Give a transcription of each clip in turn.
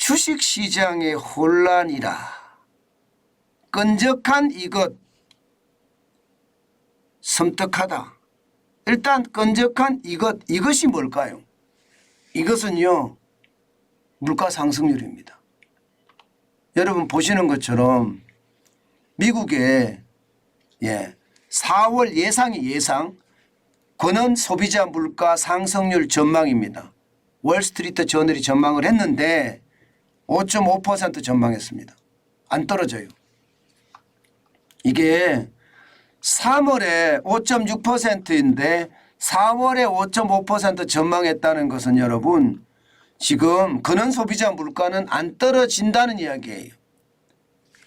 주식시장의 혼란이라 끈적한 이것 섬뜩하다. 일단 끈적한 이것이 뭘까요? 이것은요 물가 상승률입니다. 여러분 보시는 것처럼 미국의 4월 예상 권원 소비자 물가 상승률 전망입니다. 월스트리트 저널이 전망을 했는데 5.5% 전망했습니다. 안 떨어져요. 이게 3월에 5.6%인데 4월에 5.5% 전망했다는 것은 여러분 지금 근원 소비자 물가는 안 떨어진다는 이야기예요.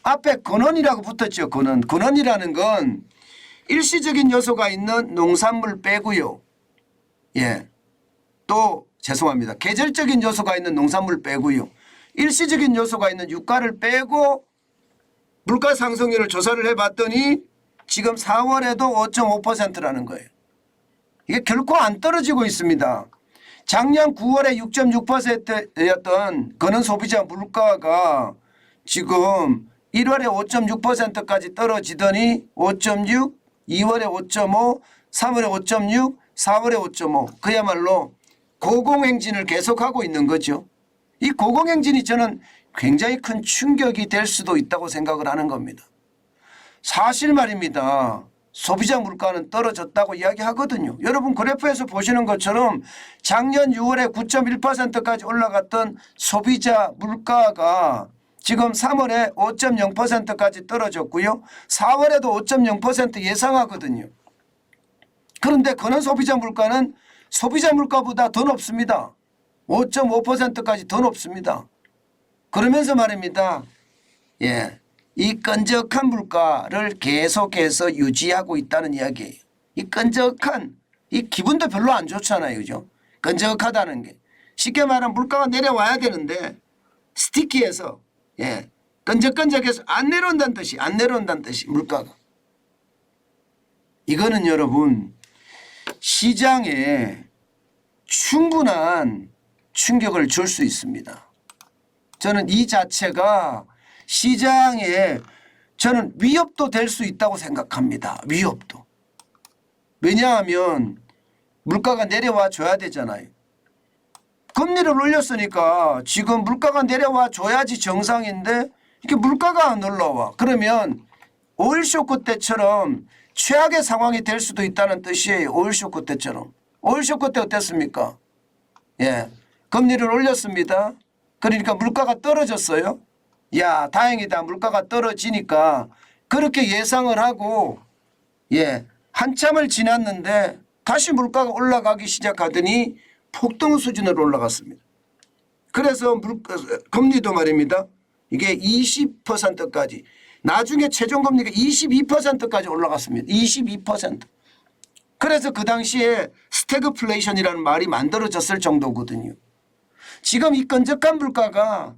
앞에 근원이라고 붙었죠. 근원이라는 건 일시적인 요소가 있는 농산물 빼고요. 또 죄송합니다. 계절적인 요소가 있는 농산물 빼고요. 일시적인 요소가 있는 유가를 빼고 물가 상승률을 조사를 해봤더니 지금 4월에도 5.5%라는 거예요. 이게 결코 안 떨어지고 있습니다. 작년 9월에 6.6%였던 근원 소비자 물가가 지금 1월에 5.6%까지 떨어지더니 5.6, 2월에 5.5, 3월에 5.6, 4월에 5.5 그야말로 고공행진을 계속하고 있는 거죠. 이 고공행진이 저는 굉장히 큰 충격이 될 수도 있다고 생각을 하는 겁니다. 사실 말입니다. 소비자 물가는 떨어졌다고 이야기하거든요. 여러분 그래프에서 보시는 것처럼 작년 6월에 9.1%까지 올라갔던 소비자 물가가 지금 3월에 5.0%까지 떨어졌고요. 4월에도 5.0% 예상하거든요. 그런데 근원 소비자 물가는 소비자 물가보다 더 높습니다. 5.5%까지 더 높습니다. 그러면서 말입니다. 이 끈적한 물가를 계속해서 유지하고 있다는 이야기예요. 이 끈적한 이 기분도 별로 안 좋잖아요. 그죠? 끈적하다는 게. 쉽게 말하면 물가가 내려와야 되는데 스티키해서 끈적끈적해서 안 내려온다는 뜻이 물가가. 이거는 여러분 시장에 충분한 충격을 줄 수 있습니다. 저는 이 자체가 시장에 저는 위협도 될 수 있다고 생각합니다. 위협도. 왜냐하면 물가가 내려와 줘야 되잖아요. 금리를 올렸으니까 지금 물가가 내려와 줘야지 정상인데 이렇게 물가가 안 올라와. 그러면 오일 쇼크 때처럼 최악의 상황이 될 수도 있다는 뜻이에요. 오일 쇼크 때처럼. 오일 쇼크 때 어땠습니까? 금리를 올렸습니다. 그러니까 물가가 떨어졌어요. 야 다행이다. 물가가 떨어지니까 그렇게 예상을 하고 한참을 지났는데 다시 물가가 올라가기 시작하더니 폭등 수준으로 올라갔습니다. 그래서 금리도 말입니다. 이게 20%까지 나중에 최종금리가 22%까지 올라갔습니다. 22%. 그래서 그 당시에 스태그플레이션이라는 말이 만들어졌을 정도거든요. 지금 이 끈적한 물가가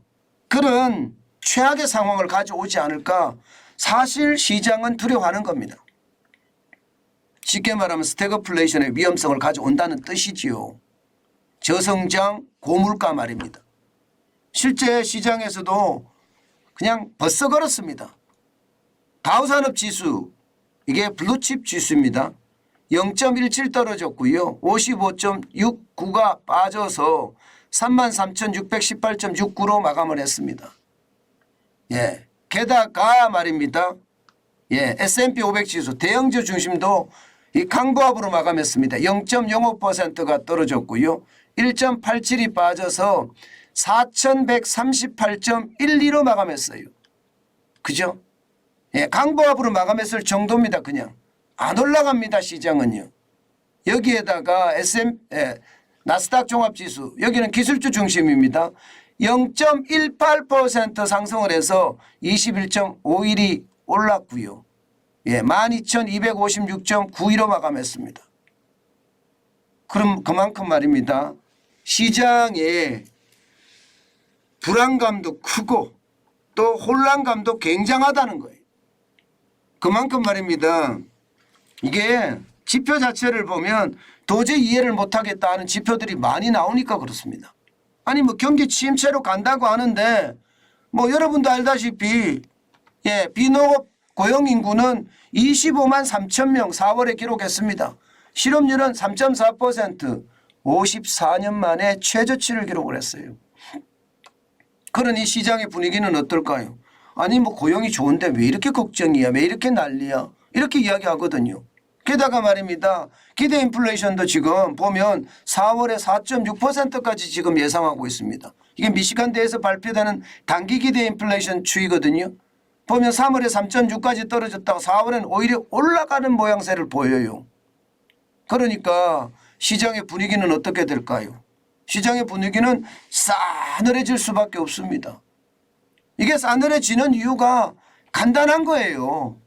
그런 최악의 상황을 가져오지 않을까 사실 시장은 두려워하는 겁니다. 쉽게 말하면 스태그플레이션의 위험성을 가져온다는 뜻이지요. 저성장 고물가 말입니다. 실제 시장에서도 그냥 벌써 걸었습니다. 다우산업지수 이게 블루칩 지수입니다. 0.17 떨어졌고요. 55.69가 빠져서 33,618.69로 마감을 했습니다. 게다가 말입니다. S&P 500 지수 대형주 중심도 이 강보합으로 마감했습니다. 0.05%가 떨어졌고요. 1.87이 빠져서 4,138.12로 마감했어요. 그죠? 강보합으로 마감했을 정도입니다. 그냥 안 올라갑니다. 시장은요. 여기에다가 나스닥 종합지수 여기는 기술주 중심입니다. 0.18% 상승을 해서 21.51이 올랐고요. 12,256.92로 마감했습니다. 그럼 그만큼 말입니다. 시장에 불안감도 크고 또 혼란감도 굉장하다는 거예요. 그만큼 말입니다. 이게 지표 자체를 보면 도저히 이해를 못하겠다 하는 지표들이 많이 나오니까 그렇습니다. 아니 뭐 경기 침체로 간다고 하는데 뭐 여러분도 알다시피 예, 비농업 고용 인구는 25만 3천 명 4월에 기록했습니다. 실업률은 3.4%, 54년 만에 최저치를 기록을 했어요. 그러니 시장의 분위기는 어떨까요? 아니 뭐 고용이 좋은데 왜 이렇게 걱정이야? 왜 이렇게 난리야? 이렇게 이야기하거든요. 게다가 말입니다. 기대 인플레이션도 지금 보면 4월에 4.6%까지 지금 예상하고 있습니다. 이게 미시간대에서 발표되는 단기 기대 인플레이션 추이거든요. 보면 3월에 3.6까지 떨어졌다가 4월엔 오히려 올라가는 모양새를 보여요. 그러니까 시장의 분위기는 어떻게 될까요? 시장의 분위기는 싸늘해질 수밖에 없습니다. 이게 싸늘해지는 이유가 간단한 거예요.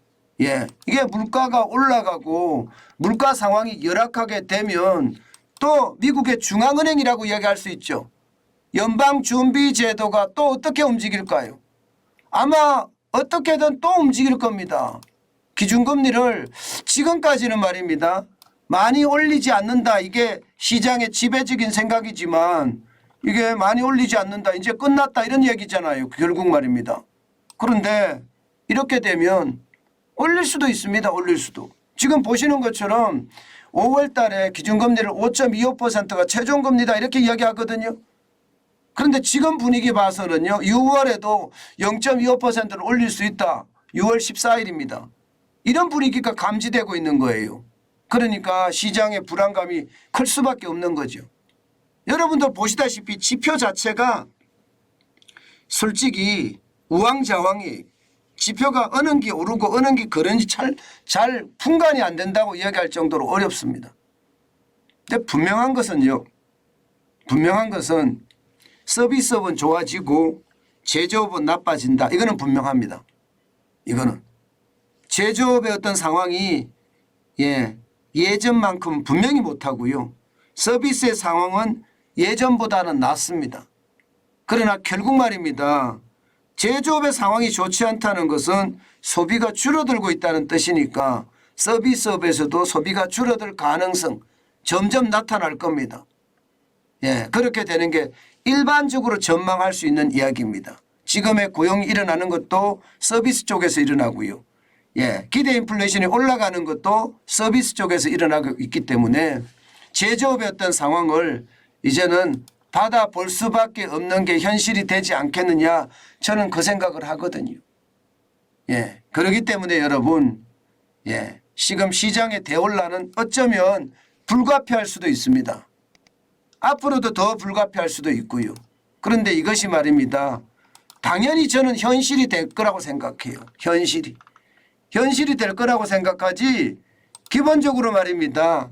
예, 이게 물가가 올라가고 물가 상황이 열악하게 되면 또 미국의 중앙은행이라고 이야기할 수 있죠. 연방준비제도가 또 어떻게 움직일까요? 아마 어떻게든 또 움직일 겁니다. 기준금리를 지금까지는 말입니다. 많이 올리지 않는다. 이게 시장의 지배적인 생각이지만 이게 많이 올리지 않는다. 이제 끝났다. 이런 얘기잖아요. 결국 말입니다. 그런데 이렇게 되면 올릴 수도 있습니다. 올릴 수도. 지금 보시는 것처럼 5월 달에 기준금리를 5.25%가 최종금리다. 이렇게 이야기하거든요. 그런데 지금 분위기 봐서는요. 6월에도 0.25%를 올릴 수 있다. 6월 14일입니다. 이런 분위기가 감지되고 있는 거예요. 그러니까 시장의 불안감이 클 수밖에 없는 거죠. 여러분들 보시다시피 지표 자체가 솔직히 우왕좌왕이 지표가 어느 게 오르고 어느 게 그런지 잘 분간이 안 된다고 이야기할 정도로 어렵습니다. 근데 분명한 것은요. 분명한 것은 서비스업은 좋아지고 제조업은 나빠진다. 이거는 분명합니다. 이거는. 제조업의 어떤 상황이 예전만큼 분명히 못하고요. 서비스의 상황은 예전보다는 낫습니다. 그러나 결국 말입니다. 제조업의 상황이 좋지 않다는 것은 소비가 줄어들고 있다는 뜻이니까 서비스업에서도 소비가 줄어들 가능성 점점 나타날 겁니다. 예, 그렇게 되는 게 일반적으로 전망할 수 있는 이야기입니다. 지금의 고용이 일어나는 것도 서비스 쪽에서 일어나고요. 예, 기대 인플레이션이 올라가는 것도 서비스 쪽에서 일어나고 있기 때문에 제조업의 어떤 상황을 이제는 받아볼 수밖에 없는 게 현실이 되지 않겠느냐, 저는 그 생각을 하거든요. 예, 그렇기 때문에 여러분, 예, 지금 시장의 대혼란은 어쩌면 불가피할 수도 있습니다. 앞으로도 더 불가피할 수도 있고요. 그런데 이것이 말입니다. 당연히 저는 현실이 될 거라고 생각해요. 현실이 될 거라고 생각하지 기본적으로 말입니다.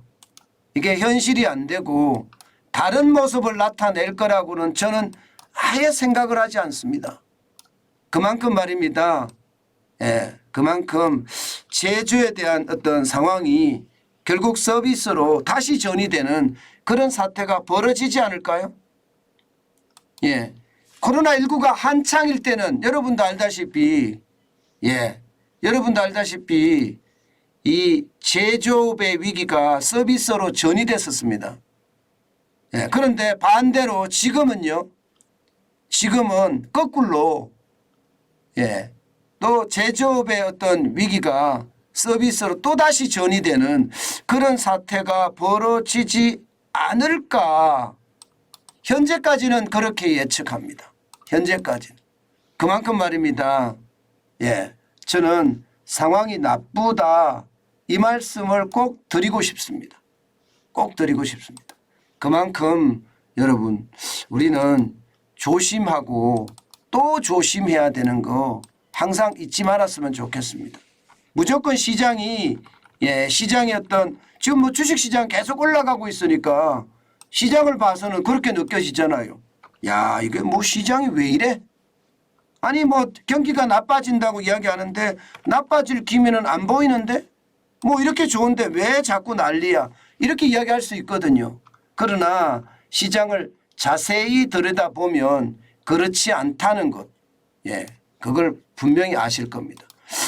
이게 현실이 안 되고 다른 모습을 나타낼 거라고는 저는 아예 생각을 하지 않습니다. 그만큼 말입니다. 예, 그만큼 제조에 대한 어떤 상황이 결국 서비스로 다시 전이되는 그런 사태가 벌어지지 않을까요? 예, 코로나19가 한창일 때는 여러분도 알다시피 이 제조업의 위기가 서비스로 전이됐었습니다. 예, 그런데 반대로 지금은요. 지금은 거꾸로 또 제조업의 어떤 위기가 서비스로 또다시 전이되는 그런 사태가 벌어지지 않을까. 현재까지는 그렇게 예측합니다. 현재까지는. 그만큼 말입니다. 예, 저는 상황이 나쁘다 이 말씀을 꼭 드리고 싶습니다. 꼭 드리고 싶습니다. 그만큼 여러분 우리는 조심하고 또 조심해야 되는 거 항상 잊지 말았으면 좋겠습니다. 무조건 시장이 시장의 어떤 지금 뭐 주식시장 계속 올라가고 있으니까 시장을 봐서는 그렇게 느껴지잖아요. 야, 이게 뭐 시장이 왜 이래? 아니 뭐 경기가 나빠진다고 이야기하는데 나빠질 기미는 안 보이는데 뭐 이렇게 좋은데 왜 자꾸 난리야? 이렇게 이야기할 수 있거든요. 그러나 시장을 자세히 들여다보면 그렇지 않다는 것. 예, 그걸 분명히 아실 겁니다.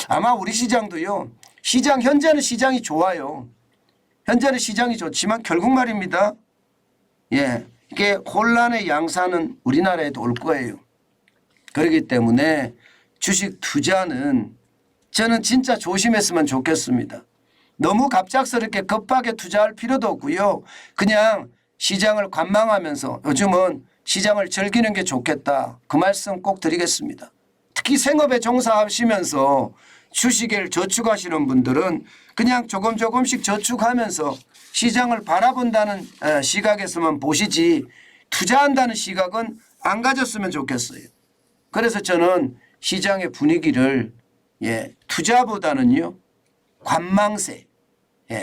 아마 우리 시장도요. 현재는 시장이 좋아요. 현재는 시장이 좋지만 결국 말입니다. 예, 이게 혼란의 양산은 우리나라에도 올 거예요. 그렇기 때문에 주식 투자는 저는 진짜 조심했으면 좋겠습니다. 너무 갑작스럽게 급하게 투자할 필요도 없고요. 그냥 시장을 관망하면서 요즘은 시장을 즐기는 게 좋겠다. 그 말씀 꼭 드리겠습니다. 특히 생업에 종사하시면서 주식을 저축하시는 분들은 그냥 조금씩 저축하면서 시장을 바라본다는 시각에서만 보시지 투자한다는 시각은 안 가졌으면 좋겠어요. 그래서 저는 시장의 분위기를 투자보다는요 관망세,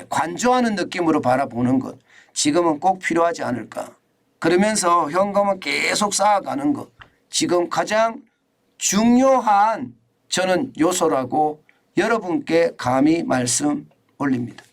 관조하는 느낌으로 바라보는 것 지금은 꼭 필요하지 않을까. 그러면서 현금은 계속 쌓아가는 것 지금 가장 중요한 저는 요소라고 여러분께 감히 말씀 올립니다.